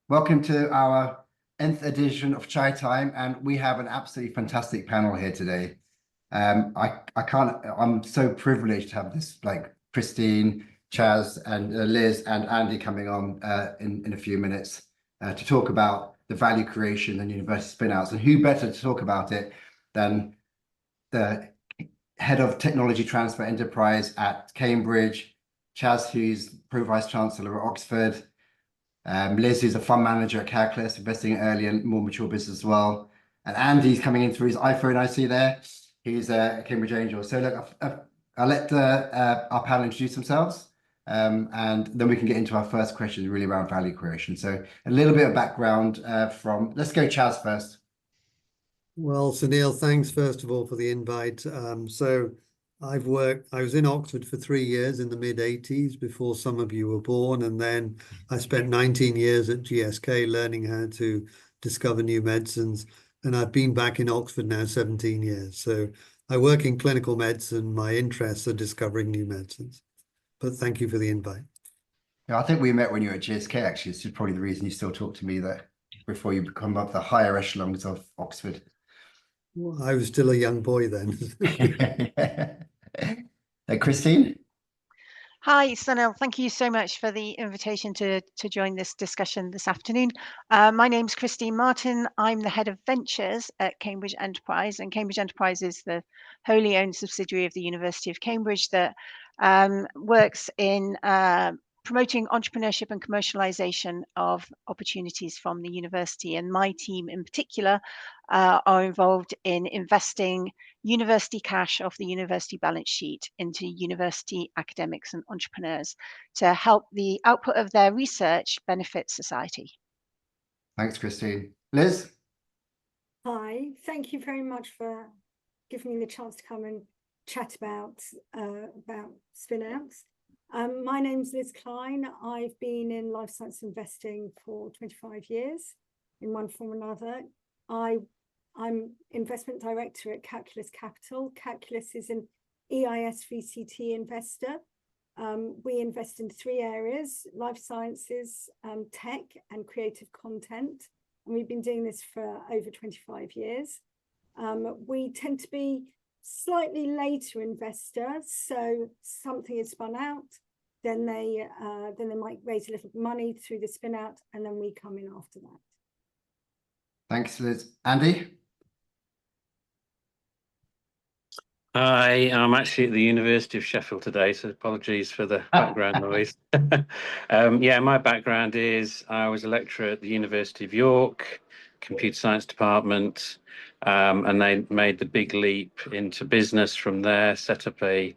Welcome to our 10th edition of Chaitime, and we have an absolutely fantastic panel here today. I'm so privileged to have this, like Christine, Chaz, and Liz and Andy coming on in a few minutes to talk about the value creation and university spinouts. And who better to talk about it than the head of technology transfer enterprise at Cambridge, Chaz, who's pro Vice-Chancellor at Oxford, Liz, who's a fund manager at Calculus, investing in early and more mature business as well. And Andy's coming in through his iPhone, I see there. He's a Cambridge Angel. So look, I'll let our panel introduce themselves, and then we can get into our first question, really around value creation. So a little bit of background let's go Chaz first. Well, Sunil, thanks first of all for the invite. So I was in Oxford for 3 years in the mid-80s before some of you were born. And then I spent 19 years at GSK learning how to discover new medicines. And I've been back in Oxford now 17 years. So I work in clinical medicine. My interests are discovering new medicines. But thank you for the invite. Yeah, I think we met when you were at GSK, actually. This is probably the reason you still talk to me there before you become up the higher echelons of Oxford. Well, I was still a young boy then. Christine? Hi, Sunil. Thank you so much for the invitation to join this discussion this afternoon. My name's Christine Martin. I'm the head of ventures at Cambridge Enterprise, and Cambridge Enterprise is the wholly owned subsidiary of the University of Cambridge that works in promoting entrepreneurship and commercialization of opportunities from the university. And my team in particular are involved in investing university cash off the university balance sheet into university academics and entrepreneurs to help the output of their research benefit society. Thanks, Christine. Liz? Hi, thank you very much for giving me the chance to come and chat about Spinouts. My name's Liz Klein. I've been in life science investing for 25 years in one form or another. I'm investment director at Calculus Capital. Calculus is an EIS VCT investor. We invest in 3 areas: life sciences, tech, and creative content. And we've been doing this for over 25 years. We tend to be slightly later investor, so something is spun out, then they might raise a little money through the spin out, and then we come in after that. Thanks, Liz. Andy? Hi, I'm actually at the University of Sheffield today, so apologies for the background noise. Yeah, my background is I was a lecturer at the University of York, computer science department, and they made the big leap into business from there, set up a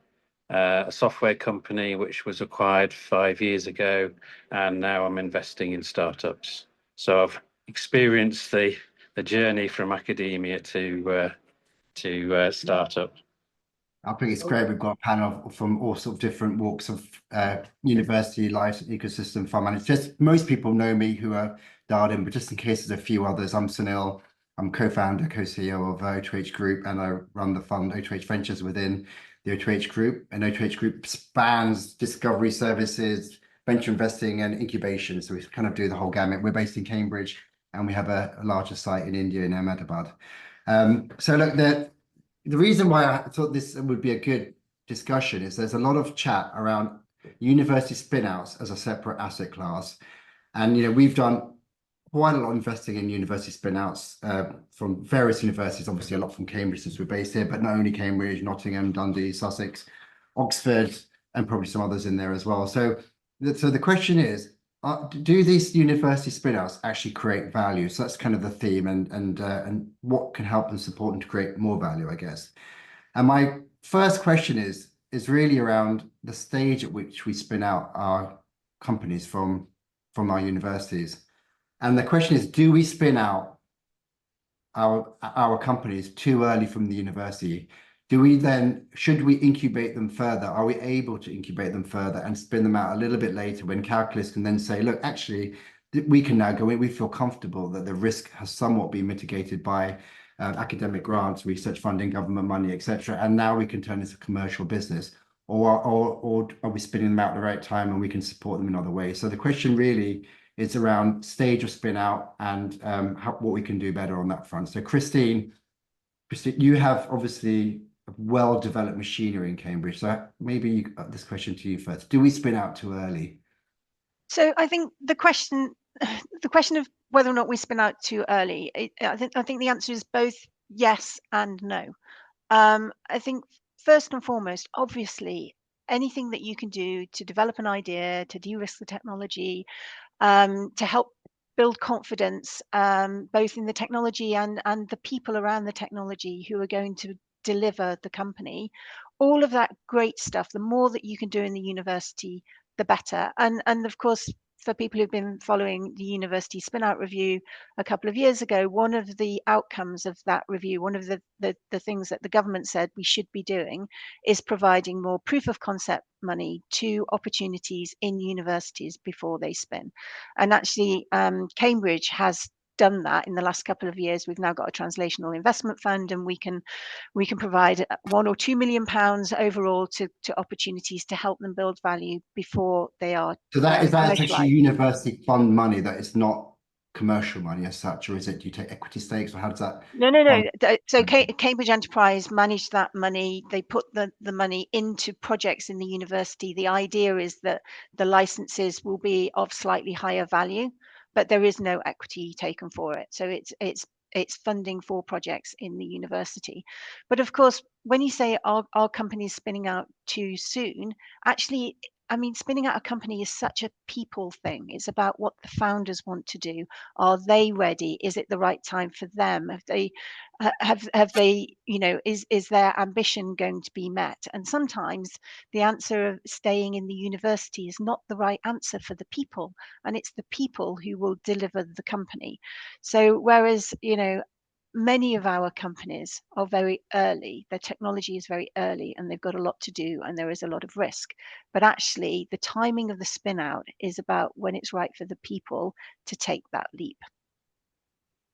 software company which was acquired 5 years ago, and now I'm investing in startups. So I've experienced the journey from academia to startup. I think it's great. We've got a panel from all sorts of different walks of university life, ecosystem, fund managers. Just most people know me who are dialed in, but just in case there's a few others, I'm Sunil. I'm co-founder, co-CEO of o2h Group, and I run the fund o2h Ventures within the o2h Group. And o2h Group spans discovery services, venture investing, and incubation. So we kind of do the whole gamut. We're based in Cambridge, and we have a larger site in India, in Ahmedabad. So look, the reason why I thought this would be a good discussion is there's a lot of chat around university spinouts as a separate asset class. And, we've done quite a lot of investing in university spinouts from various universities, obviously a lot from Cambridge since we're based here, but not only Cambridge, Nottingham, Dundee, Sussex, Oxford, and probably some others in there as well. So the question is, do these university spinouts actually create value? So that's kind of the theme, and what can help them support them to create more value, I guess. And my first question is really around the stage at which we spin out our companies from our universities. And the question is, do we spin out our companies too early from the university? Should we incubate them further? Are we able to incubate them further and spin them out a little bit later when Calculus can then say, look, actually, we can now go in, we feel comfortable that the risk has somewhat been mitigated by academic grants, research funding, government money, etc. And now we can turn this a commercial business. or are we spinning them out at the right time and we can support them in other ways? So the question really is around stage of spin out and what we can do better on that front. So Christine, you have obviously well-developed machinery in Cambridge. So maybe this question to you first. Do we spin out too early? So I think the question of whether or not we spin out too early, I think the answer is both yes and no. I think first and foremost, obviously, anything that you can do to develop an idea, to de-risk the technology, to help build confidence, both in the technology and the people around the technology who are going to deliver the company, all of that great stuff, the more that you can do in the university, the better. And of course, for people who've been following the university spin-out review a couple of years ago, one of the outcomes of that review, one of the things that the government said we should be doing is providing more proof of concept money to opportunities in universities before they spin. And actually, Cambridge has done that in the last couple of years. We've now got a translational investment fund, and we can provide £1 or £2 million overall to opportunities to help them build value before they are. So that is that actually university fund money, that is not commercial money as such, or is it, do you take equity stakes, or how does that? No. So Cambridge Enterprise manage that money. They put the money into projects in the university. The idea is that the licenses will be of slightly higher value, but there is no equity taken for it. So it's funding for projects in the university. But of course, when you say are companies spinning out too soon, actually, I mean, spinning out a company is such a people thing. It's about what the founders want to do. Are they ready? Is it the right time for them? Have they, is their ambition going to be met? And sometimes the answer of staying in the university is not the right answer for the people, and it's the people who will deliver the company. So whereas, many of our companies are very early, their technology is very early, and they've got a lot to do, and there is a lot of risk. But actually, the timing of the spin out is about when it's right for the people to take that leap.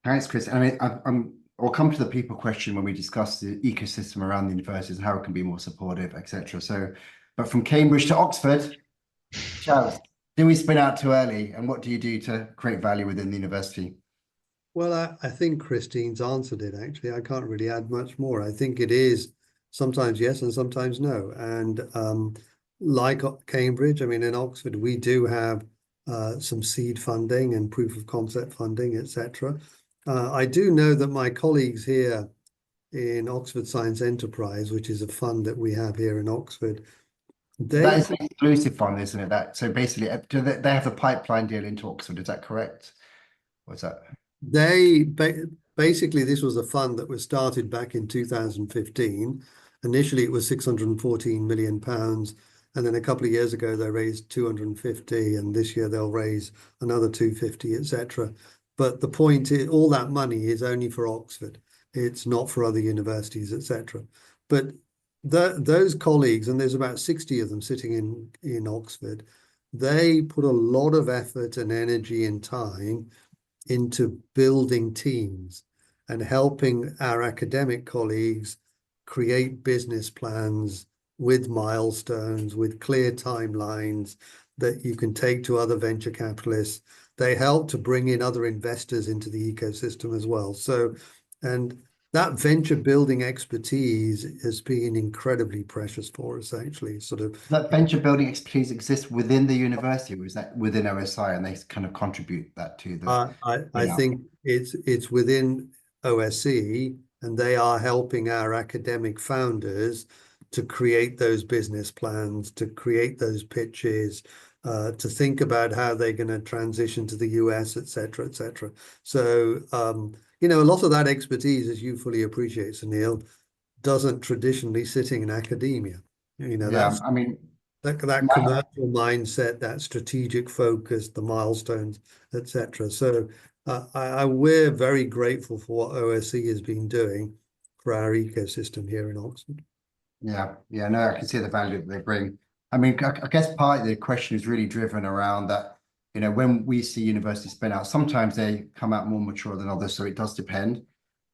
Thanks, Chris. I mean, I'll come to the people question when we discuss the ecosystem around the universities and how it can be more supportive, etc. So, but from Cambridge to Oxford, Charles, do we spin out too early, and what do you do to create value within the university? Well, I think Christine's answered it, actually. I can't really add much more. I think it is sometimes yes and sometimes no. And like Cambridge, I mean, in Oxford, we do have some seed funding and proof of concept funding, etc. I do know that my colleagues here in Oxford Science Enterprise, which is a fund that we have here in Oxford, that is an exclusive fund, isn't it? That so basically, do they have a pipeline deal into Oxford? Is that correct? What's that? Basically, this was a fund that was started back in 2015. Initially, it was £614 million. And then a couple of years ago, they raised 250, and this year they'll raise another 250, etc. But the point is, all that money is only for Oxford. It's not for other universities, etc. But those colleagues, and there's about 60 of them sitting in Oxford, they put a lot of effort and energy and time into building teams and helping our academic colleagues create business plans with milestones, with clear timelines that you can take to other venture capitalists. They help to bring in other investors into the ecosystem as well. So, and that venture building expertise has been incredibly precious for us, actually. Sort of that venture building expertise exists within the university, or is that within OSI, and they kind of contribute that to the? I think it's within OSE, and they are helping our academic founders to create those business plans, to create those pitches, to think about how they're going to transition to the US, et cetera, et cetera. So, a lot of that expertise, as you fully appreciate, Sunil, doesn't traditionally sitting in academia. That's, I mean, that commercial mindset, that strategic focus, the milestones, et cetera. So we're very grateful for what OSE has been doing for our ecosystem here in Oxford. Yeah, no, I can see the value that they bring. I mean, I guess part of the question is really driven around that, when we see universities spin out, sometimes they come out more mature than others, so it does depend.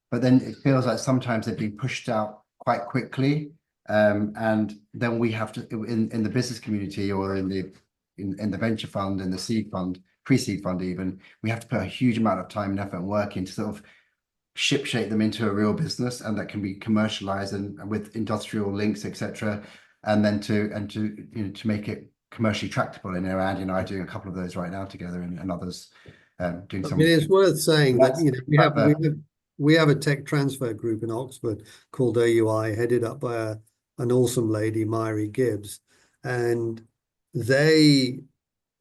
But then it feels like sometimes they've been pushed out quite quickly. And then we have to, in the business community or in the venture fund and the seed fund, pre-seed fund even, we have to put a huge amount of time and effort and work into sort of shape them into a real business, and that can be commercialized and with industrial links, etc. And then to make it commercially tractable. And Andy and I are doing a couple of those right now together, and others doing some. It's worth saying that we have a tech transfer group in Oxford called o2h, headed up by an awesome lady, Myri Gibbs, and they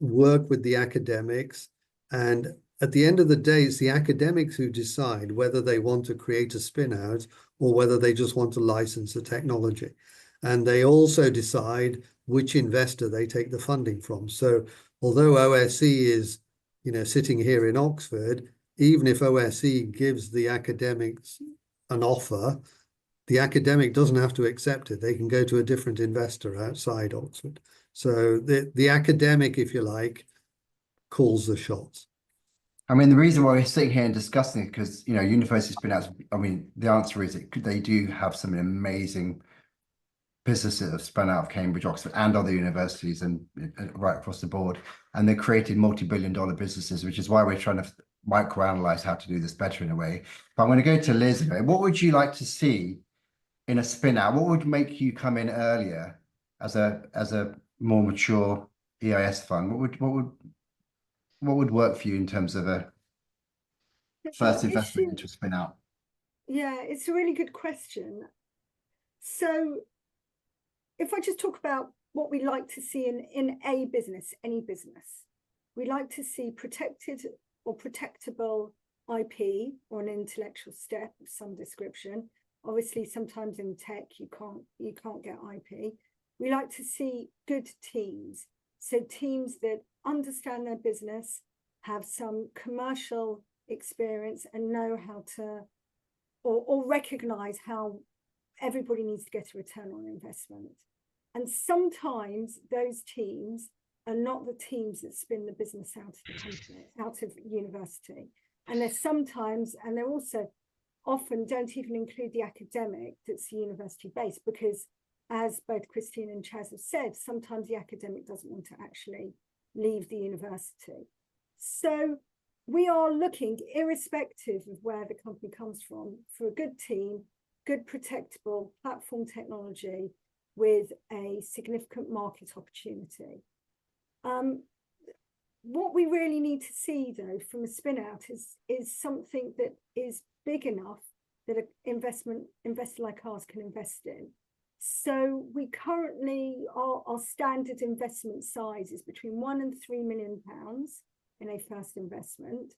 work with the academics, and at the end of the day, it's the academics who decide whether they want to create a spin out or whether they just want to license the technology. And they also decide which investor they take the funding from. So although OSE is, sitting here in Oxford, even if OSE gives the academics an offer, the academic doesn't have to accept it. They can go to a different investor outside Oxford. So the academic, if you like, calls the shots. I mean, the reason why we're sitting here and discussing it, because, university spin-outs, I mean, the answer is they do have some amazing businesses that have spun out of Cambridge, Oxford, and other universities, and right across the board. And they created multi-billion-dollar businesses, which is why we're trying to microanalyze how to do this better in a way. But I'm going to go to Liz. What would you like to see in a spin-out? What would make you come in earlier as a more mature EIS fund? What would work for you in terms of a first investment into a spin out? Yeah, it's a really good question. So if I just talk about what we like to see in a business, any business, we like to see protected or protectable IP or an intellectual step of some description. Obviously, sometimes in tech, you can't get IP. We like to see good teams. So teams that understand their business, have some commercial experience, and know how to, or recognize how everybody needs to get a return on investment. And sometimes those teams are not the teams that spin the business out of the company, out of university. And they're also often don't even include the academic that's university based, because as both Christine and Chaz have said, sometimes the academic doesn't want to actually leave the university. So we are looking, irrespective of where the company comes from, for a good team, good protectable platform technology with a significant market opportunity. What we really need to see, though, from a spin out is something that is big enough that an investor like ours can invest in. So we currently, our standard investment size is between £1 and £3 million in a first investment.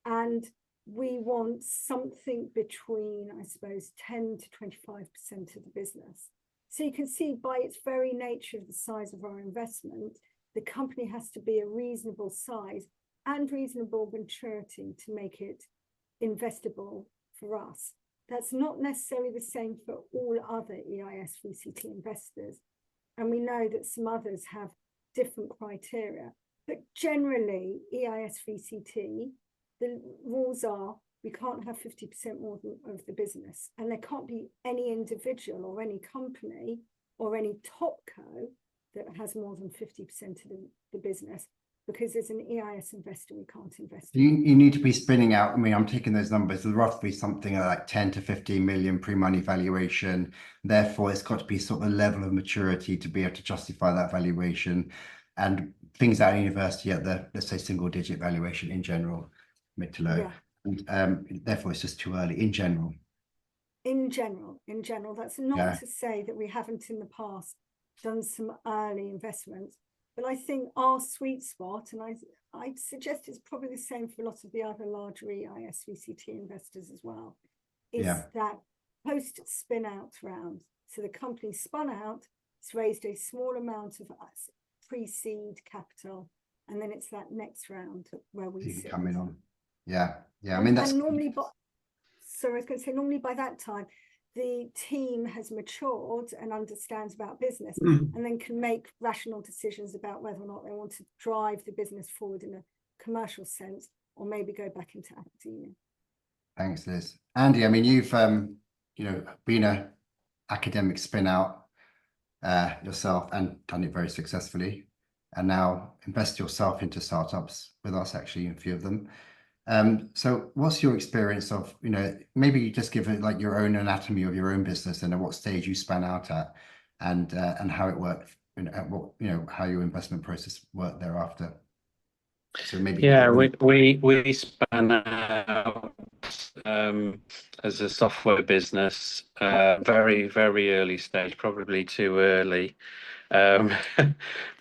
And we want something between, I suppose, 10 to 25% of the business. So you can see by its very nature of the size of our investment, the company has to be a reasonable size and reasonable maturity to make it investable for us. That's not necessarily the same for all other EIS VCT investors. And we know that some others have different criteria. But generally, EIS VCT, the rules are we can't have 50% more of the business. And there can't be any individual or any company or any topco that has more than 50% of the business, because as an EIS investor, we can't invest. You need to be spinning out. I mean, I'm taking those numbers, roughly something like 10 to 15 million pre-money valuation. Therefore, it's got to be sort of a level of maturity to be able to justify that valuation. And things out of university at the, let's say, single digit valuation in general, mid to low. Yeah. And therefore, it's just too early in general. In general, that's not to say that we haven't in the past done some early investments, but I think our sweet spot, and I'd suggest it's probably the same for a lot of the other larger EIS VCT investors as well, is that post spin out round. So the company spun out, it's raised a small amount of pre-seed capital, and then it's that next round where we sit. Coming on. Yeah. I mean, that's normally, so I was going to say, normally by that time, the team has matured and understands about business, and then can make rational decisions about whether or not they want to drive the business forward in a commercial sense, or maybe go back into academia. Thanks, Liz. Andy, I mean, you've been a academic spin out yourself and done it very successfully, and now invest yourself into startups with us, actually, a few of them. So what's your experience of, maybe just give it like your own anatomy of your own business and at what stage you span out at, and how it worked, and at what, how your investment process worked thereafter. So maybe Yeah, we span out as a software business, very, very early stage, probably too early,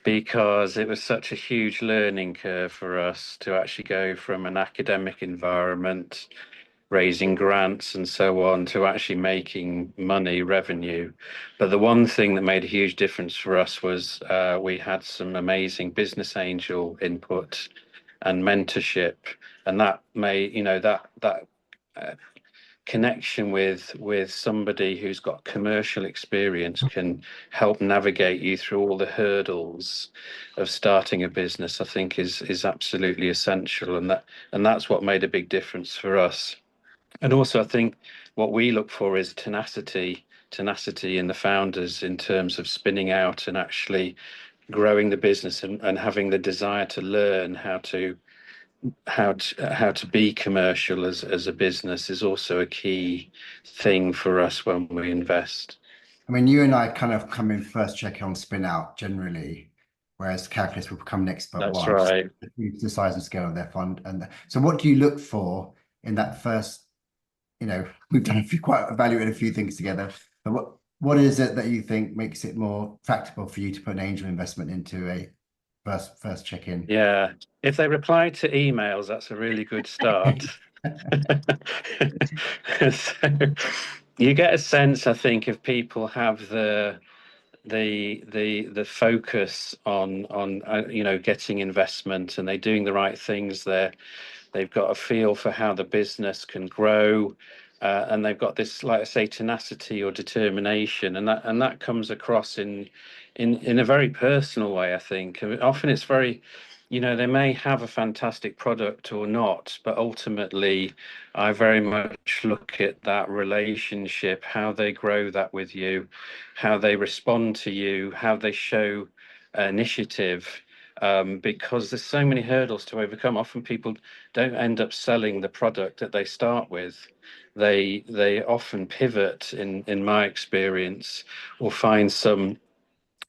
because it was such a huge learning curve for us to actually go from an academic environment, raising grants and so on, to actually making money, revenue. But the one thing that made a huge difference for us was we had some amazing business angel input and mentorship, and that made, that connection with somebody who's got commercial experience can help navigate you through all the hurdles of starting a business, I think is absolutely essential, and that's what made a big difference for us. And also, I think what we look for is tenacity in the founders in terms of spinning out and actually growing the business, and having the desire to learn how to be commercial as a business is also a key thing for us when we invest. I mean, you and I kind of come in first check on spin out generally, whereas Calculus will become next but That's one. right. The size and scale of their fund. And so what do you look for in that first, we've done quite evaluated a few things together, but what is it that you think makes it more tractable for you to put an angel investment into a first check-in? Yeah, if they reply to emails, that's a really good start. So you get a sense, I think, if people have the focus on getting investment, and they're doing the right things there. They've got a feel for how the business can grow, and they've got this, like I say, tenacity or determination, and that comes across in a very personal way, I think. I mean, often it's very, they may have a fantastic product or not, but ultimately I very much look at that relationship, how they grow that with you, how they respond to you, how they show initiative, because there's so many hurdles to overcome. Often people don't end up selling the product that they start with. They often pivot, in my experience, or find some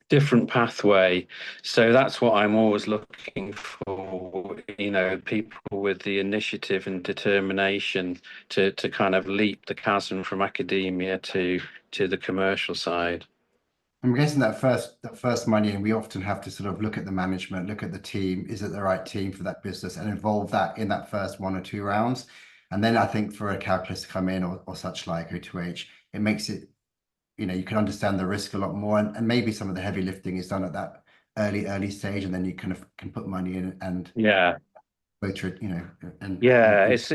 different pathway. So that's what I'm always looking for, people with the initiative and determination to kind of leap the chasm from academia to the commercial side. I'm guessing that first money, and we often have to sort of look at the management, look at the team. Is it the right team for that business, and involve that in that first 1 or 2 rounds? And then I think for a Calculus to come in, or such like o2h, it makes it, you can understand the risk a lot more, and maybe some of the heavy lifting is done at that early stage, and then you kind of can put money in and Yeah. vote it, and It's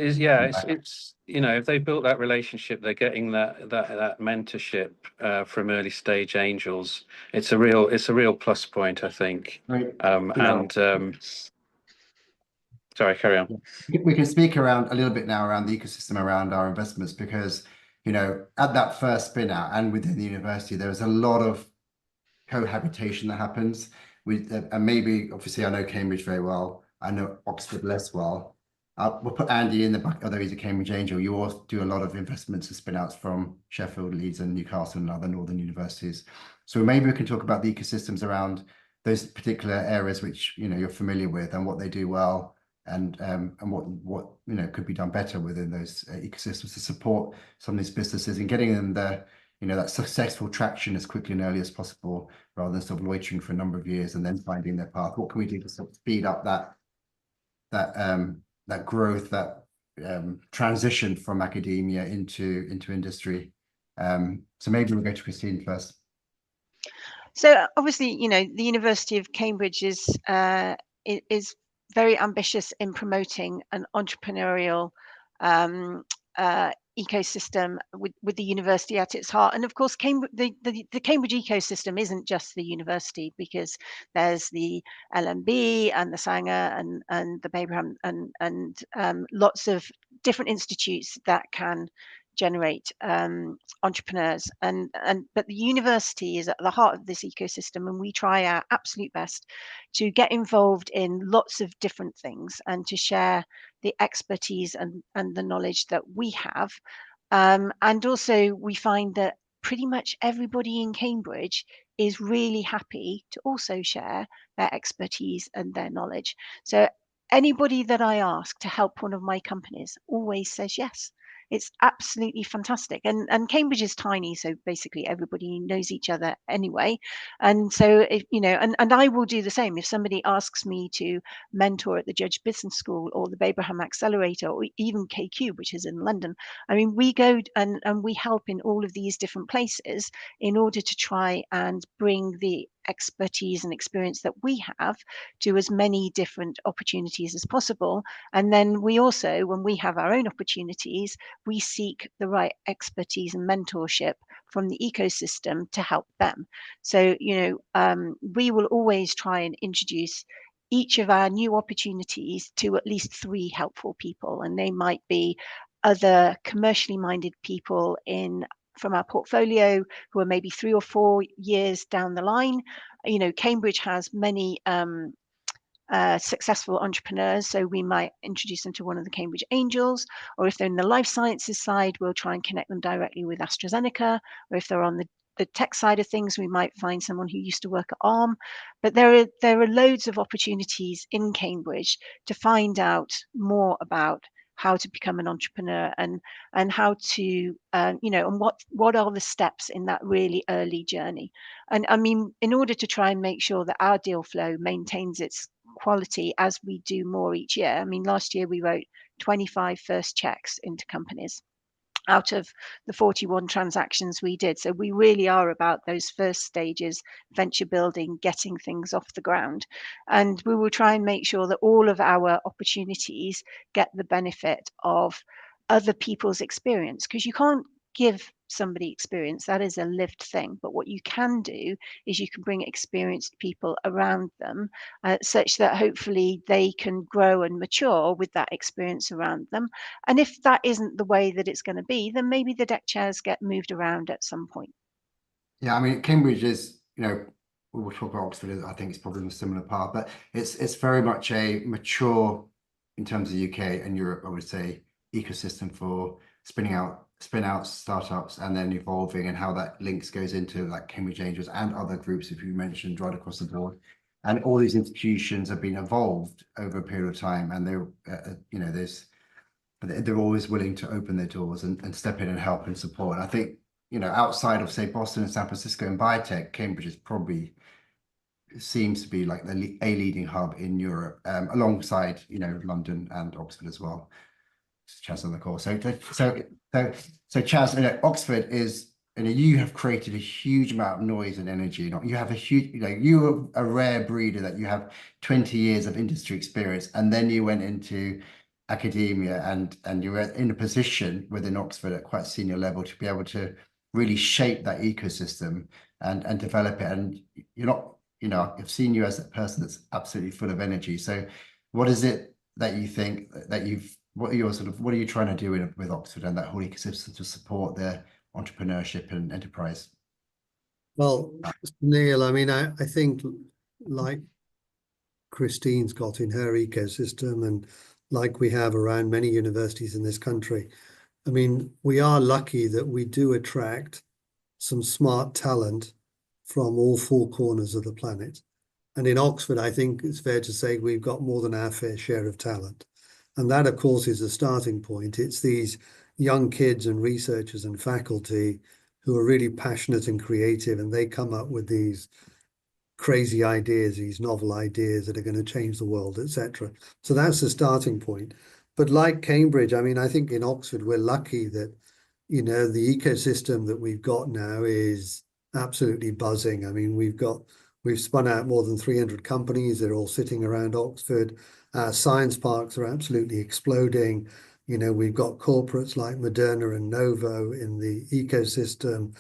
if they built that relationship, they're getting that mentorship from early stage angels. It's a real plus point, I think. Right. Sorry, carry on. We can speak around a little bit now around the ecosystem around our investments, because at that first spin out and within the university, there's a lot of cohabitation that happens with, and maybe obviously I know Cambridge very well, I know Oxford less well. We'll put Andy in the back, although he's a Cambridge angel. You also do a lot of investments and spin outs from Sheffield, Leeds and Newcastle and other northern universities. So maybe we can talk about the ecosystems around those particular areas which you're familiar with, and what they do well, and what could be done better within those ecosystems to support some of these businesses and getting them that successful traction as quickly and early as possible, rather than sort of loitering for a number of years and then finding their path. What can we do to sort of speed up that growth, that transition from academia into industry? So maybe we'll go to Christine first. So obviously, the University of Cambridge is very ambitious in promoting an entrepreneurial ecosystem with the university at its heart. And of course, the Cambridge ecosystem isn't just the university, because there's the LMB and the Sanger and the Babraham and lots of different institutes that can generate entrepreneurs, but the university is at the heart of this ecosystem, and we try our absolute best to get involved in lots of different things and to share the expertise and the knowledge that we have. And also we find that pretty much everybody in Cambridge is really happy to also share their expertise and their knowledge. So anybody that I ask to help one of my companies always says yes. It's absolutely fantastic. And Cambridge is tiny, so basically everybody knows each other anyway. And so if and I will do the same. If somebody asks me to mentor at the Judge Business School or the Babraham Accelerator or even KQ, which is in London, I mean, we go and we help in all of these different places in order to try and bring the expertise and experience that we have to as many different opportunities as possible. And then we also, when we have our own opportunities, we seek the right expertise and mentorship from the ecosystem to help them. So, we will always try and introduce each of our new opportunities to at least 3 helpful people, and they might be other commercially minded people from our portfolio who are maybe 3 or 4 years down the line. Cambridge has many successful entrepreneurs, so we might introduce them to one of the Cambridge Angels, or if they're in the life sciences side, we'll try and connect them directly with AstraZeneca, or if they're on the tech side of things, we might find someone who used to work at Arm. But there are loads of opportunities in Cambridge to find out more about how to become an entrepreneur and how to and what are the steps in that really early journey. And I mean, in order to try and make sure that our deal flow maintains its quality as we do more each year. I mean, last year we wrote 25 first checks into companies out of the 41 transactions we did. So we really are about those first stages, venture building, getting things off the ground. And we will try and make sure that all of our opportunities get the benefit of other people's experience, because you can't give somebody experience. That is a lived thing. But what you can do is you can bring experienced people around them such that hopefully they can grow and mature with that experience around them. And if that isn't the way that it's going to be, then maybe the deck chairs get moved around at some point. Yeah, I mean, Cambridge is, we'll talk about Oxford, I think it's probably in a similar path, but it's very much a mature, in terms of the UK and Europe, I would say, ecosystem for spin-outs, startups, and then evolving, and how that links goes into like Cambridge Angels and other groups, if you mentioned, right across the board. And all these institutions have been evolved over a period of time, and they're always willing to open their doors and step in and help and support. And I think, outside of, say, Boston and San Francisco and biotech, Cambridge is probably seems to be like a leading hub in Europe, alongside, London and Oxford as well. Chaz on the call. So Chaz, Oxford is, you have created a huge amount of noise and energy. You have a huge, you are a rare breeder that you have 20 years of industry experience, and then you went into academia and you were in a position within Oxford at quite senior level to be able to really shape that ecosystem and develop it. And you're not, I've seen you as a person that's absolutely full of energy. So what is it that you think that what are you trying to do with Oxford and that whole ecosystem to support their entrepreneurship and enterprise? Well, Neil, I mean, I think like Christine's got in her ecosystem, and like we have around many universities in this country, I mean, we are lucky that we do attract some smart talent from all 4 corners of the planet. And in Oxford, I think it's fair to say we've got more than our fair share of talent. And that, of course, is a starting point. It's these young kids and researchers and faculty who are really passionate and creative, and they come up with these crazy ideas, these novel ideas that are going to change the world, etc. So that's the starting point. But like Cambridge, I mean, I think in Oxford, we're lucky that, the ecosystem that we've got now is absolutely buzzing. I mean, we've spun out more than 300 companies. They're all sitting around Oxford. Our science parks are absolutely exploding. We've got corporates like Moderna and Novo in the ecosystem.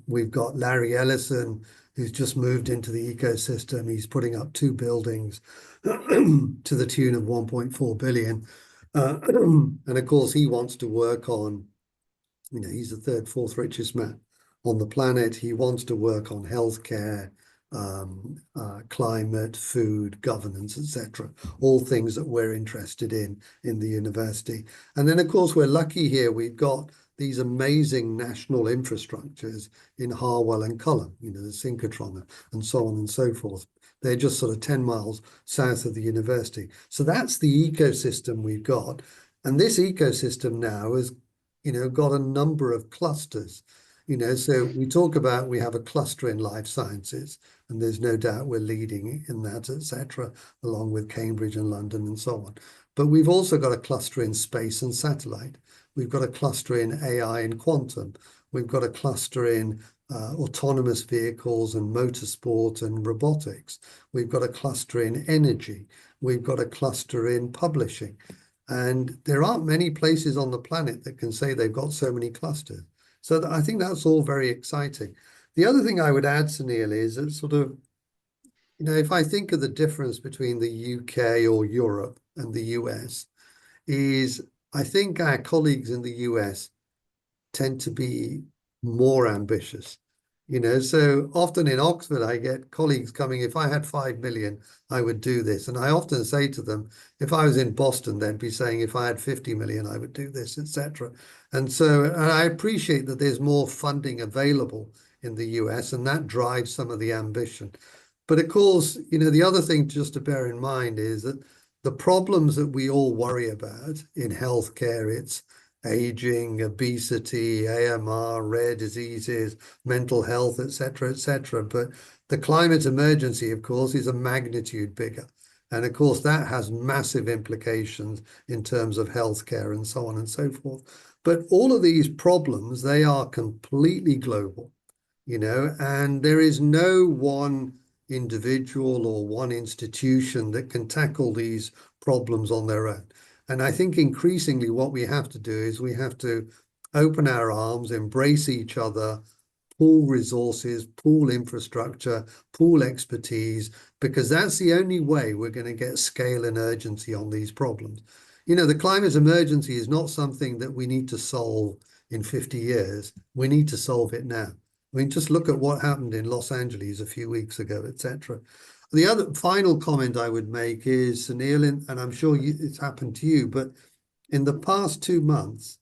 We've got Larry Ellison, who's just moved into the ecosystem. He's putting up 2 buildings to the tune of 1.4 billion. And of course, he wants to work on You know, he's the third, fourth richest man on the planet. He wants to work on healthcare, climate, food, governance, etc. All things that we're interested in the university. And then, of course, we're lucky here. We've got these amazing national infrastructures in Harwell and Culham, you know, the synchrotron and so on and so forth. They're just sort of 10 miles south of the university. So that's the ecosystem we've got. And this ecosystem now has, you know, got a number of clusters. You know, so we talk about, we have a cluster in life sciences, and there's no doubt we're leading in that, etc., along with Cambridge and London and so on. But we've also got a cluster in space and satellite. We've got a cluster in AI and quantum. We've got a cluster in autonomous vehicles and motorsport and robotics. We've got a cluster in energy. We've got a cluster in publishing. And there aren't many places on the planet that can say they've got so many clusters. So I think that's all very exciting. The other thing I would add, Sunil, is that sort of, you know, if I think of the difference between the UK or Europe and the US, is I think our colleagues in the US tend to be more ambitious. You know, so often in Oxford, I get colleagues coming, if I had 5 million, I would do this. And I often say to them, if I was in Boston, they'd be saying, if I had 50 million, I would do this, etc. And so, and I appreciate that there's more funding available in the US, and that drives some of the ambition. But of course, you know, the other thing just to bear in mind is that the problems that we all worry about in healthcare, it's aging, obesity, AMR, rare diseases, mental health, etc., etc. But the climate emergency, of course, is a magnitude bigger. And of course, that has massive implications in terms of healthcare and so on and so forth. But all of these problems, they are completely global, you know, and there is no one individual or one institution that can tackle these problems on their own. And I think increasingly what we have to do is we have to open our arms, embrace each other, pool resources, pool infrastructure, pool expertise, because that's the only way we're going to get scale and urgency on these problems. You know, the climate emergency is not something that we need to solve in 50 years. We need to solve it now. I mean, just look at what happened in Los Angeles a few weeks ago, etc. The other final comment I would make is, Sunil, and I'm sure it's happened to you, but in the past 2 months,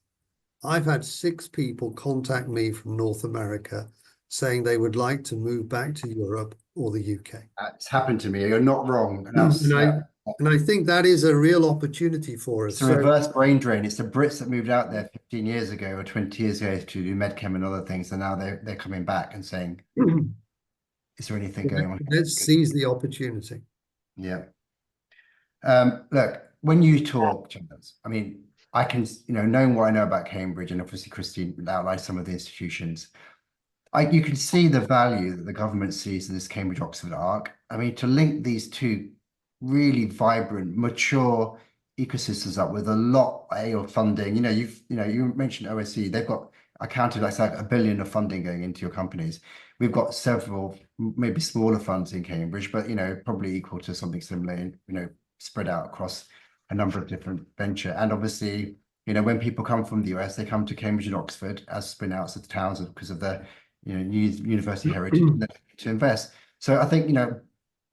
I've had 6 people contact me from North America saying they would like to move back to Europe or the UK. It's happened to me. You're not wrong. And I think that is a real opportunity for us. It's a reverse brain drain. It's the Brits that moved out there 15 years ago or 20 years ago to do medchem and other things, and now they're coming back and saying, is there anything going on? Let's seize the opportunity. Yeah. Look, when you talk, Charles, I mean, I can, you know, knowing what I know about Cambridge, and obviously Christine outlined some of the institutions, you can see the value that the government sees in this Cambridge-Oxford arc. I mean, to link these two really vibrant, mature ecosystems up with a lot of funding. You mentioned OSE. They've got, I counted like $1 billion of funding going into your companies. We've got several, maybe smaller funds in Cambridge, but probably equal to something similar, spread out across a number of different venture. And obviously, when people come from the US, they come to Cambridge and Oxford as spin-outs of towns because of the university heritage to invest. So I think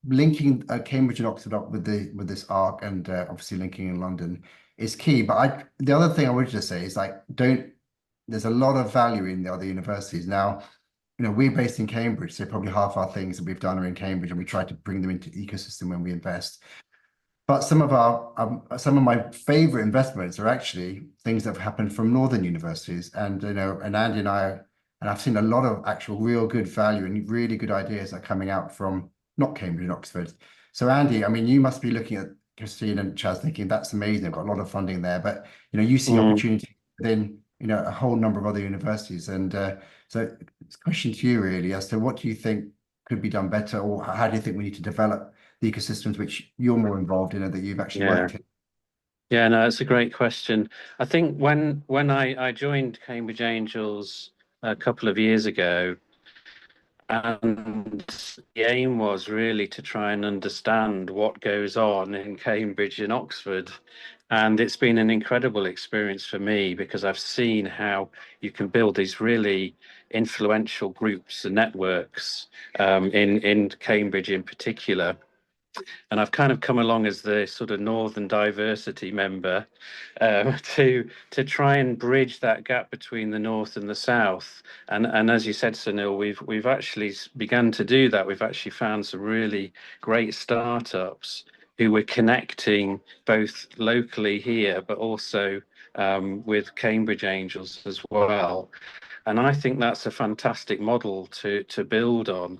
linking Cambridge and Oxford up with this arc, and obviously linking in London is key. But the other thing I would just say is there's a lot of value in the other universities. Now, we're based in Cambridge, so probably half our things that we've done are in Cambridge, and we try to bring them into the ecosystem when we invest. But some of my favorite investments are actually things that have happened from northern universities, and and Andy and I've seen a lot of actual real good value and really good ideas that are coming out from not Cambridge and Oxford. So Andy, I mean, you must be looking at Christine and Chaz thinking that's amazing. They've got a lot of funding there, but you see opportunity within a whole number of other universities. And so it's a question to you really as to what do you think could be done better, or how do you think we need to develop the ecosystems which you're more involved in, or that you've actually worked in? Yeah, no, it's a great question. I think when I joined Cambridge Angels a couple of years ago, And the aim was really to try and understand what goes on in Cambridge and Oxford. And it's been an incredible experience for me because I've seen how you can build these really influential groups and networks in Cambridge in particular. And I've kind of come along as the sort of Northern diversity member to try and bridge that gap between the North and the South. And as you said, Sunil, we've actually begun to do that. We've actually found some really great startups who we're connecting both locally here, but also with Cambridge Angels as well. And I think that's a fantastic model to build on.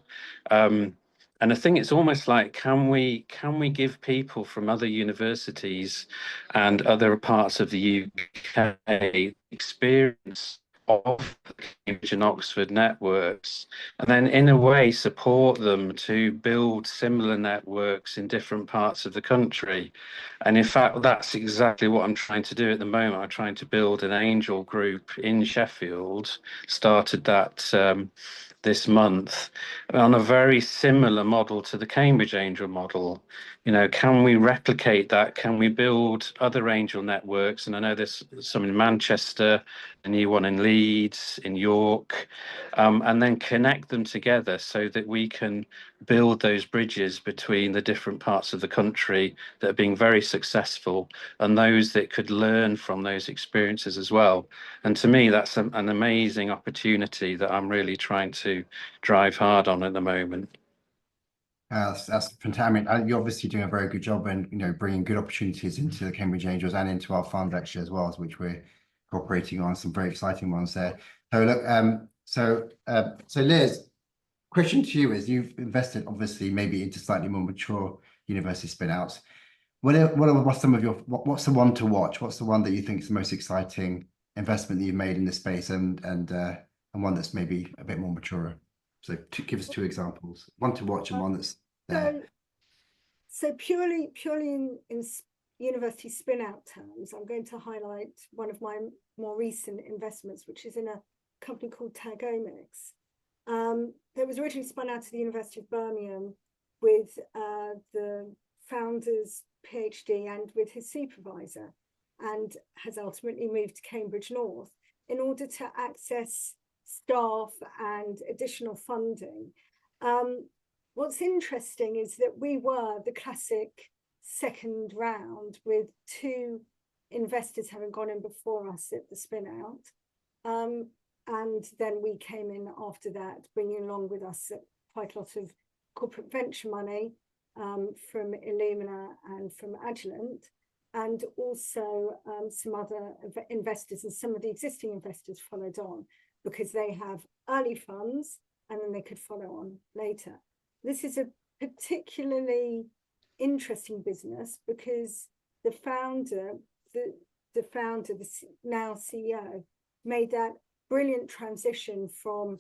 And I think it's almost like, can we give people from other universities and other parts of the UK experience of the Cambridge and Oxford networks, and then in a way support them to build similar networks in different parts of the country. And in fact, that's exactly what I'm trying to do at the moment. I'm trying to build an angel group in Sheffield, started that this month, on a very similar model to the Cambridge Angel model. You know, can we replicate that? Can we build other angel networks? And I know there's some in Manchester, a new one in Leeds, in York, and then connect them together so that we can build those bridges between the different parts of the country that are being very successful and those that could learn from those experiences as well. And to me, that's an amazing opportunity that I'm really trying to drive hard on at the moment. That's fantastic. I mean, you're obviously doing a very good job and, you know, bringing good opportunities into the Cambridge Angels and into our fund actually as well, which we're cooperating on some very exciting ones there. So look, so Liz, question to you is, you've invested obviously maybe into slightly more mature university spin-outs. What's some of your, what's the one to watch? What's the one that you think is the most exciting investment that you've made in this space, and one that's maybe a bit more mature? So give us two examples, one to watch and one that's there. So purely in university spin-out terms, I'm going to highlight one of my more recent investments, which is in a company called Tagomics. That was originally spun out of the University of Birmingham with the founder's PhD and with his supervisor, and has ultimately moved to Cambridge North in order to access staff and additional funding. What's interesting is that we were the classic second round, with two investors having gone in before us at the spin out. And then we came in after that, bringing along with us quite a lot of corporate venture money from Illumina and from Agilent, and also some other investors, and some of the existing investors followed on because they have early funds and then they could follow on later. This is a particularly interesting business because the founder, the now CEO, made that brilliant transition from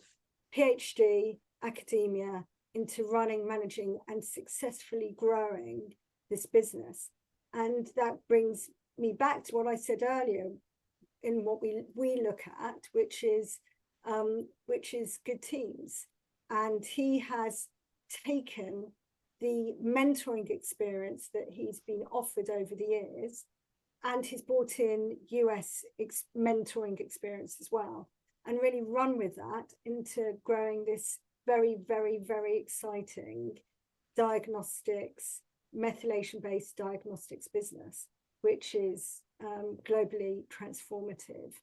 PhD academia into running, managing, and successfully growing this business. And that brings me back to what I said earlier in what we look at, which is good teams. And he has taken the mentoring experience that he's been offered over the years, and he's brought in US mentoring experience as well, and really run with that into growing this very, very, very exciting diagnostics, methylation-based diagnostics business, which is globally transformative.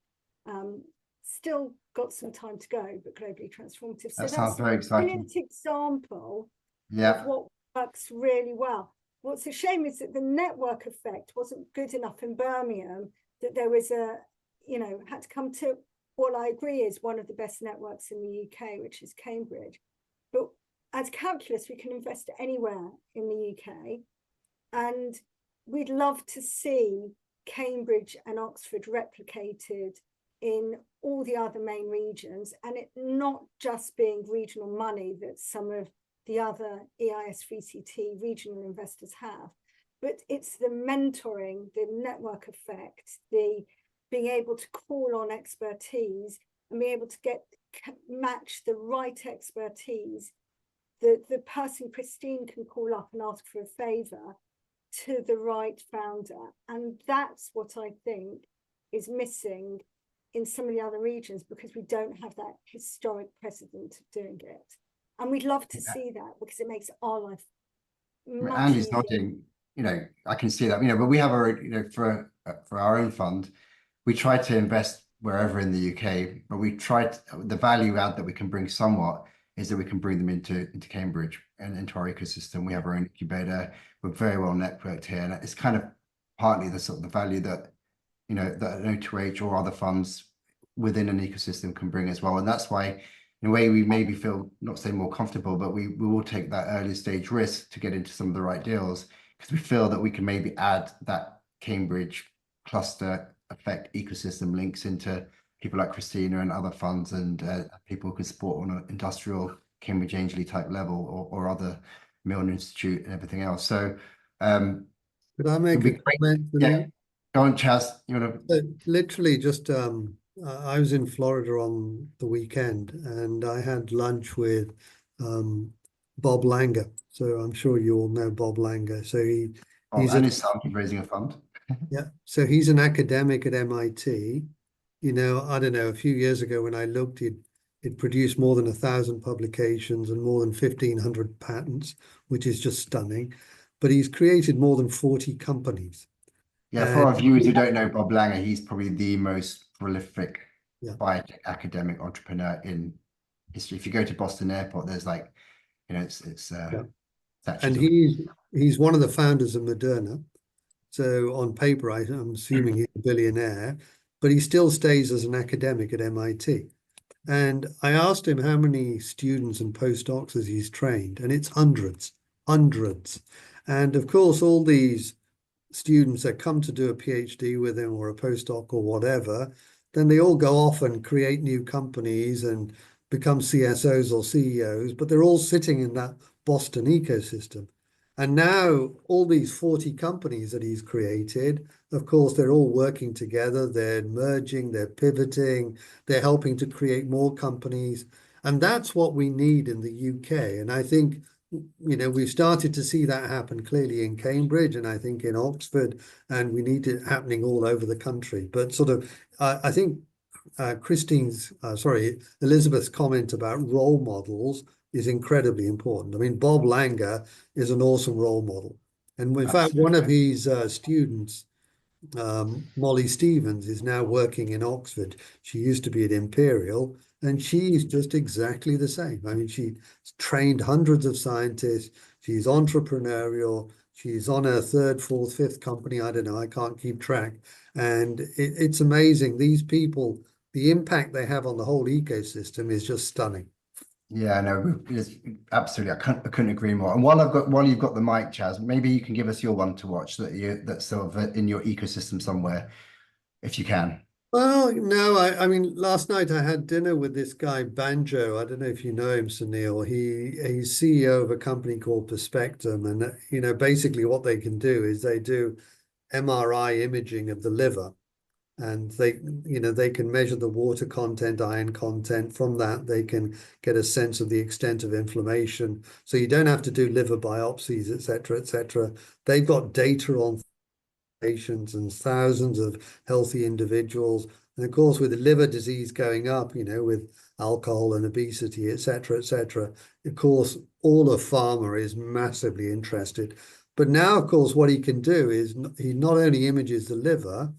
Still got some time to go, but globally transformative. So that sounds very exciting. Brilliant example of what works really well. What's a shame is that the network effect wasn't good enough in Birmingham, that there was had to come to what I agree is one of the best networks in the UK, which is Cambridge. But as calculus, we can invest anywhere in the UK. And we'd love to see Cambridge and Oxford replicated in all the other main regions, and it not just being regional money that some of the other EIS VCT regional investors have, but it's the mentoring, the network effect, the being able to call on expertise and be able to get match the right expertise, the person Christine can call up and ask for a favour, to the right founder. And that's what I think is missing in some of the other regions, because we don't have that historic precedent of doing it. And we'd love to see that, because it makes our life much Andy's easier. nodding, I can see that, but we have for our own fund, we try to invest wherever in the UK, but the value add that we can bring somewhat is that we can bring them into Cambridge and into our ecosystem. We have our own incubator. We're very well networked here, and it's kind of partly the sort of the value that that an o2h or other funds within an ecosystem can bring as well. And that's why, in a way, we maybe feel, not say more comfortable, but we will take that early stage risk to get into some of the right deals, because we feel that we can maybe add that Cambridge cluster effect ecosystem links into people like Christina and other funds, and people who can support on an industrial Cambridge Angel type level, or other Milne Institute and everything else. So could I make a comment? Yeah, go on, Chaz. You want to literally just I was in Florida on the weekend, and I had lunch with Bob Langer. So I'm sure you all know Bob Langer. So he's and his son raising a fund. Yeah, so he's an academic at MIT. I don't know, a few years ago when I looked, it produced more than 1,000 publications and more than 1,500 patents, which is just stunning. But he's created more than 40 companies. Yeah, for our viewers who don't know Bob Langer, he's probably the most prolific biotech academic entrepreneur in history. If you go to Boston Airport, there's and he's one of the founders of Moderna. So on paper, I'm assuming he's a billionaire, but he still stays as an academic at MIT. And I asked him how many students and postdocs as he's trained, and it's hundreds. And of course, all these students that come to do a PhD with him or a postdoc or whatever, then they all go off and create new companies and become CSOs or CEOs, but they're all sitting in that Boston ecosystem. And now all these 40 companies that he's created, of course, they're all working together, they're merging, they're pivoting, they're helping to create more companies. And that's what we need in the UK. And I think, we've started to see that happen clearly in Cambridge, and I think in Oxford, and we need it happening all over the country. But sort of, I think Elizabeth's comment about role models is incredibly important. I mean, Bob Langer is an awesome role model. And in fact, one of his students, Molly Stevens, is now working in Oxford. She used to be at Imperial, and she's just exactly the same. I mean, she's trained hundreds of scientists. She's entrepreneurial. She's on her third, fourth, fifth company. I don't know. I can't keep track. And it's amazing. These people, the impact they have on the whole ecosystem is just stunning. Yeah, no, absolutely. I couldn't agree more. And while you've got the mic, Chaz, maybe you can give us your one to watch that's sort of in your ecosystem somewhere, if you can. Well, no, I mean, last night I had dinner with this guy, Banjo. I don't know if you know him, Sunil. He's CEO of a company called Perspectum. And, basically what they can do is they do MRI imaging of the liver. And they can measure the water content, iron content. From that, they can get a sense of the extent of inflammation. So you don't have to do liver biopsies, et cetera, et cetera. They've got data on patients and thousands of healthy individuals. And of course, with the liver disease going up, with alcohol and obesity, et cetera, of course, all of pharma is massively interested. But now, of course, what he can do is he not only images the liver,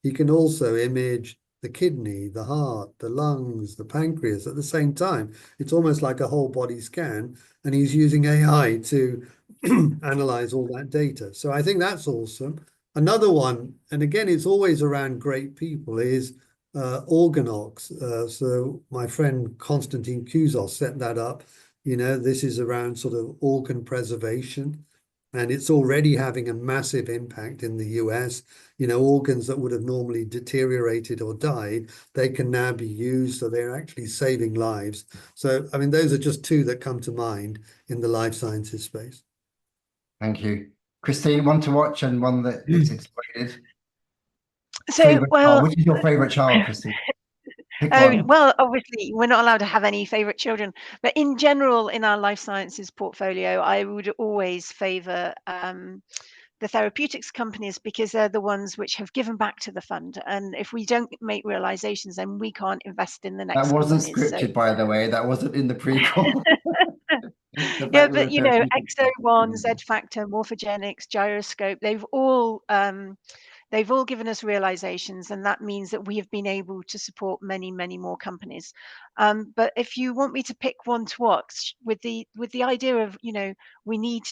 he can also image the kidney, the heart, the lungs, the pancreas at the same time. It's almost like a whole body scan, and he's using AI to analyze all that data. So I think that's awesome. Another one, and again, it's always around great people, is Organox. So my friend Konstantin Kuzos set that up. This is around sort of organ preservation. And it's already having a massive impact in the US. Organs that would have normally deteriorated or died, they can now be used. So they're actually saving lives. So, I mean, those are just two that come to mind in the life sciences space. Thank you. Christine, one to watch and one that looks excited. So, Which is your favorite child, Christine? Pick Oh, one. well, obviously, we're not allowed to have any favorite children, but in general, in our life sciences portfolio, I would always favor the therapeutics companies because they're the ones which have given back to the fund. And if we don't make realizations, then we can't invest in the That next wasn't companies. So, scripted, by the way. That wasn't in the prequel. The yeah, fact that but the Exo1, Z Factor, Morphogenics, Gyroscope, they've all given us realizations, and that means that we have been able to support many, many more companies. But if you want me to pick one to watch, with the idea of we need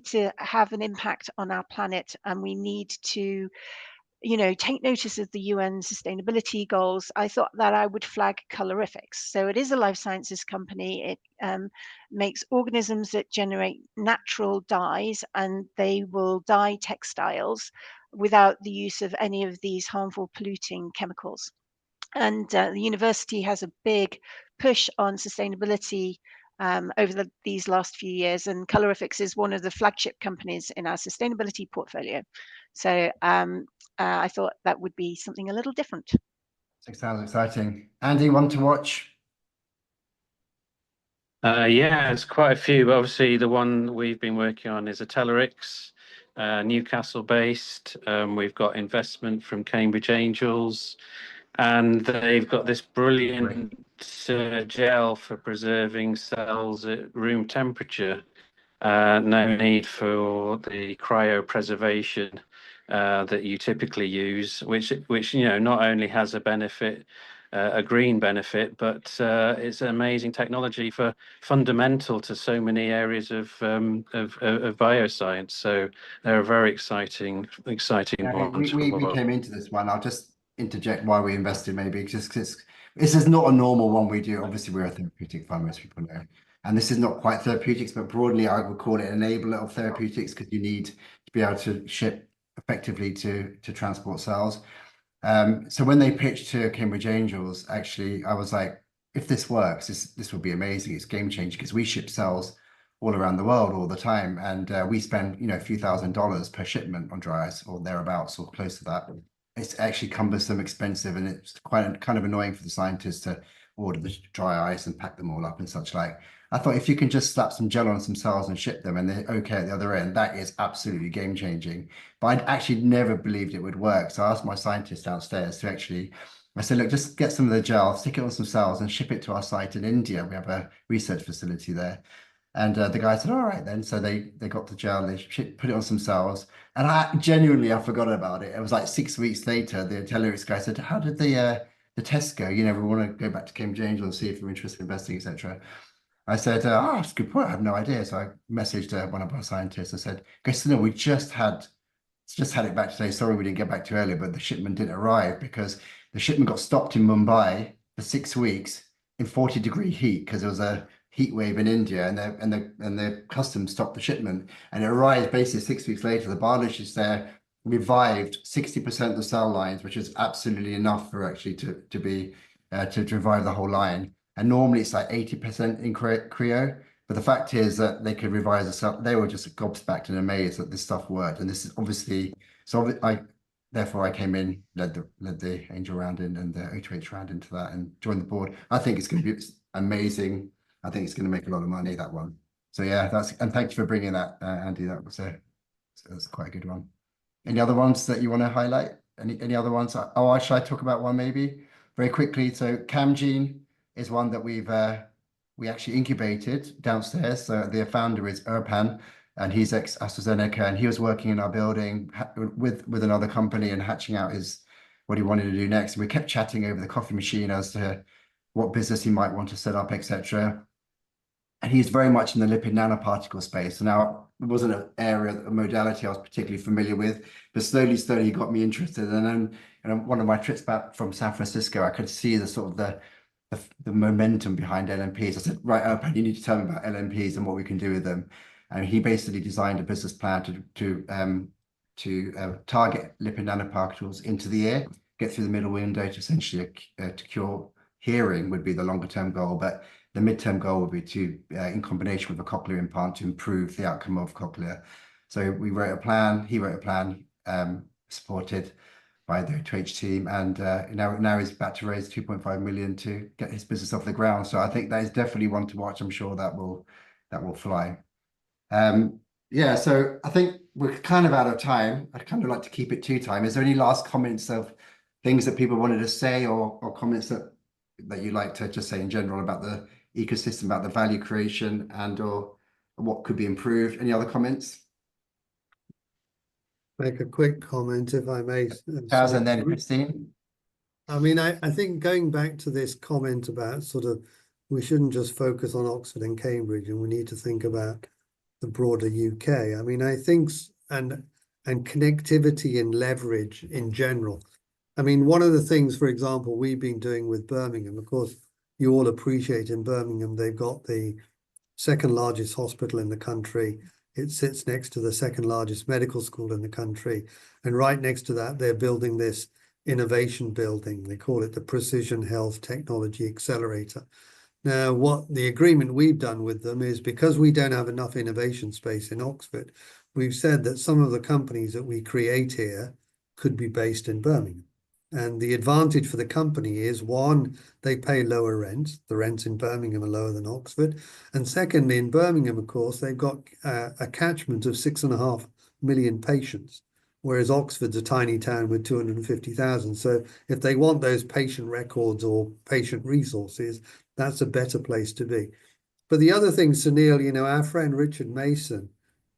to have an impact on our planet, and we need to take notice of the UN sustainability goals, I thought that I would flag Colorifics. So it is a life sciences company. It makes organisms that generate natural dyes, and they will dye textiles without the use of any of these harmful polluting chemicals. And the university has a big push on sustainability over these last few years, and Colorifics is one of the flagship companies in our sustainability portfolio. So I thought that would be something a little different. It sounds exciting. Andy, one to watch? Yeah, it's quite a few. But obviously, the one we've been working on is a Telerix, Newcastle based. We've got investment from Cambridge Angels, and they've got this brilliant gel for preserving cells at room temperature. No need for the cryopreservation that you typically use, which not only has a benefit, a green benefit, but it's an amazing technology for fundamental to so many areas of bioscience. So they're a very exciting Yeah, one to we watch. came into this one. I'll just interject why we invested, maybe just because this is not a normal one we do. Obviously, we're a therapeutic fund, most people know. And this is not quite therapeutics, but broadly, I would call it an enabler of therapeutics, because you need to be able to ship effectively to transport cells. So when they pitched to Cambridge Angels, actually, I was like, if this works, this will be amazing. It's game changing, because we ship cells all around the world all the time, and we spend a few $1,000s per shipment on dry ice, or thereabouts, or close to that. It's actually cumbersome, expensive, and it's quite kind of annoying for the scientists to order the dry ice and pack them all up and such like. I thought if you can just slap some gel on some cells and ship them, and they're okay at the other end, that is absolutely game changing. But I'd actually never believed it would work. So I asked my scientist downstairs to actually, I said, look, just get some of the gel, stick it on some cells, and ship it to our site in India. We have a research facility there. And the guy said, all right then. So they got the gel, they put it on some cells. And I forgot about it. It was like 6 weeks later, the Telerix guy said, how did the tests go? We want to go back to Cambridge Angel and see if we're interested in investing, etc. I said, oh, that's a good point. I have no idea. So I messaged one of our scientists. I said, okay, so no, we just had it back today. Sorry, we didn't get back to you earlier, but the shipment didn't arrive because the shipment got stopped in Mumbai for 6 weeks in 40-degree heat, because there was a heat wave in India, and the customs stopped the shipment, and it arrived basically 6 weeks later. The biologists there revived 60% of the cell lines, which is absolutely enough for actually to revive the whole line. And normally it's like 80% in cryo. But the fact is that they could revise the cell. They were just gobsmacked and amazed that this stuff worked. And this is obviously, therefore I came in, led the angel round in and the o2h round into that, and joined the board. I think it's going to be amazing. I think it's going to make a lot of money, that one. So yeah, and thank you for bringing that, Andy. That's quite a good one. Any other ones that you want to highlight? Any other ones? Oh, should I talk about one maybe very quickly? So Camgene is one that we actually incubated downstairs. So the founder is Erpan, and he's ex-AstraZeneca, and he was working in our building with another company and hatching out what he wanted to do next. And we kept chatting over the coffee machine as to what business he might want to set up, etc. And he's very much in the lipid nanoparticle space. So now it wasn't an area, a modality I was particularly familiar with, but slowly he got me interested. And then one of my trips back from San Francisco, I could see the sort of the momentum behind LNPs. I said, right, Erpan, you need to tell me about LNPs and what we can do with them. And he basically designed a business plan to target lipid nanoparticles into the ear, get through the middle window to essentially to cure hearing would be the longer term goal, but the midterm goal would be to, in combination with a cochlear implant, to improve the outcome of cochlear. So we wrote a plan, he wrote a plan, supported by the o2h team, and now he's about to raise 2.5 million to get his business off the ground. So I think that is definitely one to watch. I'm sure that will fly. Yeah, so I think we're kind of out of time. I'd kind of like to keep it to time. Is there any last comments of things that people wanted to say, or comments that you'd like to just say in general about the ecosystem, about the value creation, and or what could be improved? Any other comments? Make a quick comment, if I may. Charles, and then Christine. I mean, I think going back to this comment about sort of, we shouldn't just focus on Oxford and Cambridge, and we need to think about the broader UK. I mean, I think, and connectivity and leverage in general. I mean, one of the things, for example, we've been doing with Birmingham, of course, you all appreciate in Birmingham, they've got the second largest hospital in the country. It sits next to the second largest medical school in the country. And right next to that, they're building this innovation building. They call it the Precision Health Technology Accelerator. Now, what the agreement we've done with them is, because we don't have enough innovation space in Oxford, we've said that some of the companies that we create here could be based in Birmingham. And the advantage for the company is, one, they pay lower rent. The rents in Birmingham are lower than Oxford. And secondly, in Birmingham, of course, they've got a catchment of 6.5 million patients, whereas Oxford's a tiny town with 250,000. So if they want those patient records or patient resources, that's a better place to be. But the other thing, Sunil, you know, our friend Richard Mason,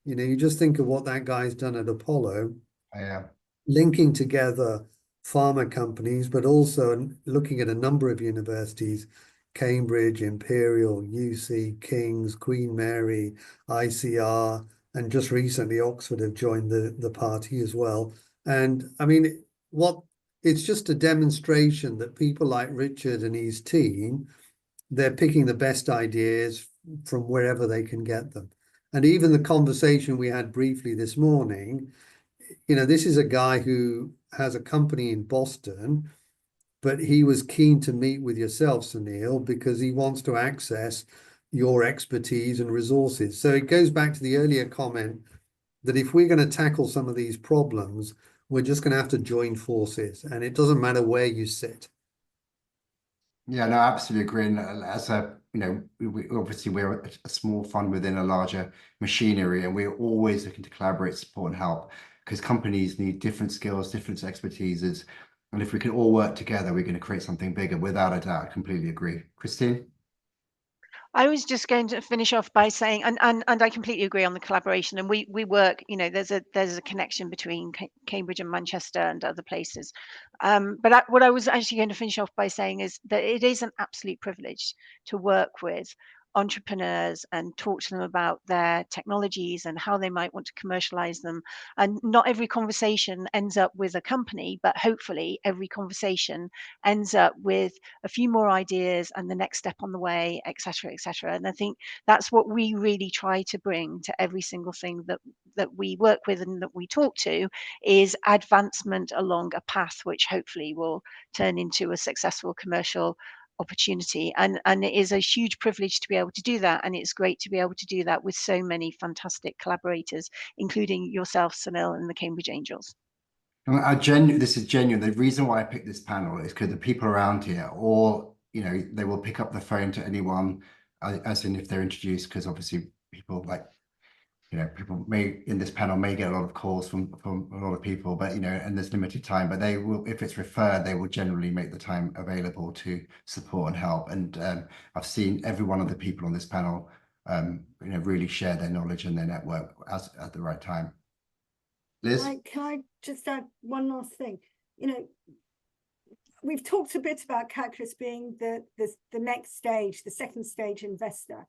you know, you just think of what that guy's done at Apollo. Yeah. Linking together pharma companies, but also looking at a number of universities, Cambridge, Imperial, UC, King's, Queen Mary, ICR, and just recently Oxford have joined the party as well. And I mean, it's just a demonstration that people like Richard and his team, they're picking the best ideas from wherever they can get them. And even the conversation we had briefly this morning, you know, this is a guy who has a company in Boston, but he was keen to meet with yourself, Sunil, because he wants to access your expertise and resources. So it goes back to the earlier comment that if we're going to tackle some of these problems, we're just going to have to join forces, and it doesn't matter where you sit. Yeah, no, I absolutely agree. And as a, you know, we're a small fund within a larger machinery, and we're always looking to collaborate, support, and help, because companies need different skills, different expertises. And if we can all work together, we're going to create something bigger, without a doubt. I completely agree. Christine? I was just going to finish off by saying, and I completely agree on the collaboration. And we work, you know, there's a connection between Cambridge and Manchester and other places. But what I was actually going to finish off by saying is that it is an absolute privilege to work with entrepreneurs and talk to them about their technologies and how they might want to commercialize them. And not every conversation ends up with a company, but hopefully every conversation ends up with a few more ideas and the next step on the way, etc., etc. And I think that's what we really try to bring to every single thing that we work with and that we talk to, is advancement along a path which hopefully will turn into a successful commercial opportunity. And it is a huge privilege to be able to do that, and it's great to be able to do that with so many fantastic collaborators, including yourself, Sunil, and the Cambridge Angels. This is genuine. The reason why I picked this panel is because the people around here, or, you know, they will pick up the phone to anyone, as in if they're introduced, because obviously people like, you know, people may in this panel may get a lot of calls from a lot of people, but, you know, and there's limited time, but they will, if it's referred, they will generally make the time available to support and help. And I've seen every one of the people on this panel, you know, really share their knowledge and their network at the right time. Liz? Can I just add one last thing? You know, we've talked a bit about Calculus being the next stage, the second stage investor,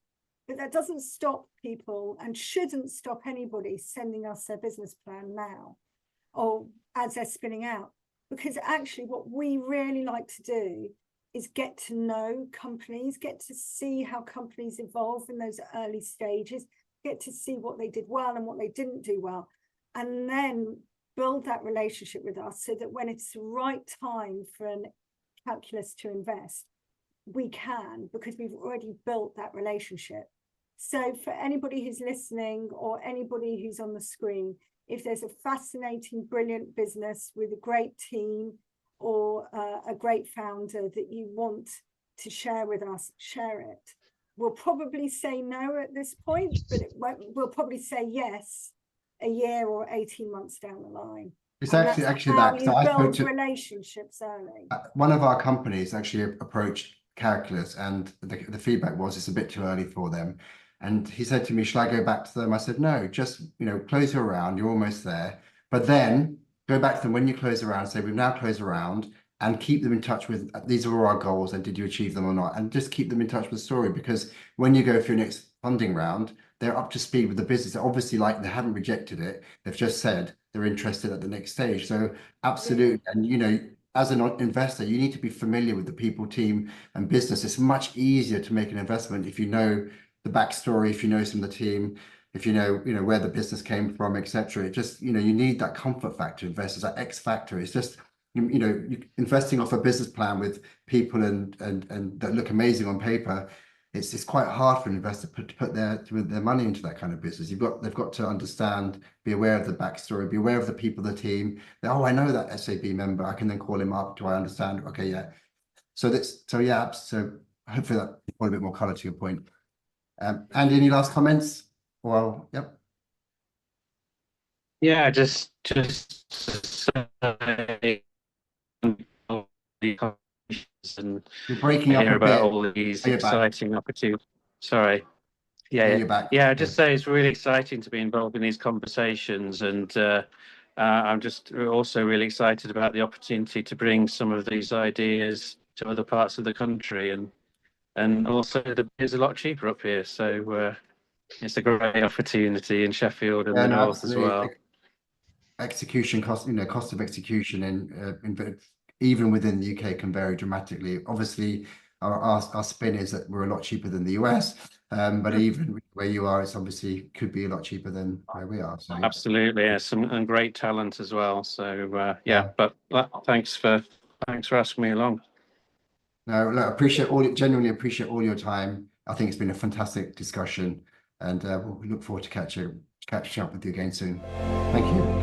but that doesn't stop people and shouldn't stop anybody sending us their business plan now or as they're spinning out, because actually what we really like to do is get to know companies, get to see how companies evolve in those early stages, get to see what they did well and what they didn't do well, and then build that relationship with us so that when it's the right time for an Calculus to invest, we can, because we've already built that relationship. So for anybody who's listening or anybody who's on the screen, if there's a fascinating, brilliant business with a great team or a great founder that you want to share with us, share it. We'll probably say no at this point, but we'll probably say yes a year or 18 months down the line. It's And actually that's that. how So you I spoke build to relationships early. one of our companies actually approached Calculus, and the feedback was it's a bit too early for them. And he said to me, "Shall I go back to them?" I said, "No, just close your round. You're almost there, but then go back to them when you close around. Say we've now closed around." And keep them in touch with these are all our goals, and did you achieve them or not? And just keep them in touch with the story, because when you go for your next funding round, they're up to speed with the business. They're obviously, like, they haven't rejected it. They've just said they're interested at the next stage. So absolutely. And as an investor, you need to be familiar with the people, team, and business. It's much easier to make an investment if you know the backstory, if you know some of the team, if you know where the business came from, etc. It just you need that comfort factor. Investors, that X factor. It's just investing off a business plan with people and that look amazing on paper. It's quite hard for an investor to put their money into that kind of business. They've got to understand, be aware of the backstory, be aware of the people, the team. Oh, I know that SAB member. I can then call him up. Do I understand? Okay, yeah. So hopefully that brought a bit more color to your point. Andy, any last comments? Well, yep. Yeah, just to say, and You're breaking up hear a about bit. all these Oh, you're back. exciting opportunities. Sorry. Yeah, You're back. yeah. Just say it's really exciting to be involved in these conversations, and I'm just also really excited about the opportunity to bring some of these ideas to other parts of the country, and also the beer's a lot cheaper up here, so it's a great opportunity in Sheffield and Yeah, the no, north as absolutely. well. Execution cost, cost of execution even within the UK can vary dramatically. Obviously, our spin is that we're a lot cheaper than the US, but even where you are, it's obviously could be a lot cheaper than where we are. So Absolutely, yes, and great talent as well. So yeah, but thanks for asking me along. no, look, genuinely appreciate all your time. I think it's been a fantastic discussion, and we look forward to catching up with you again soon. Thank you.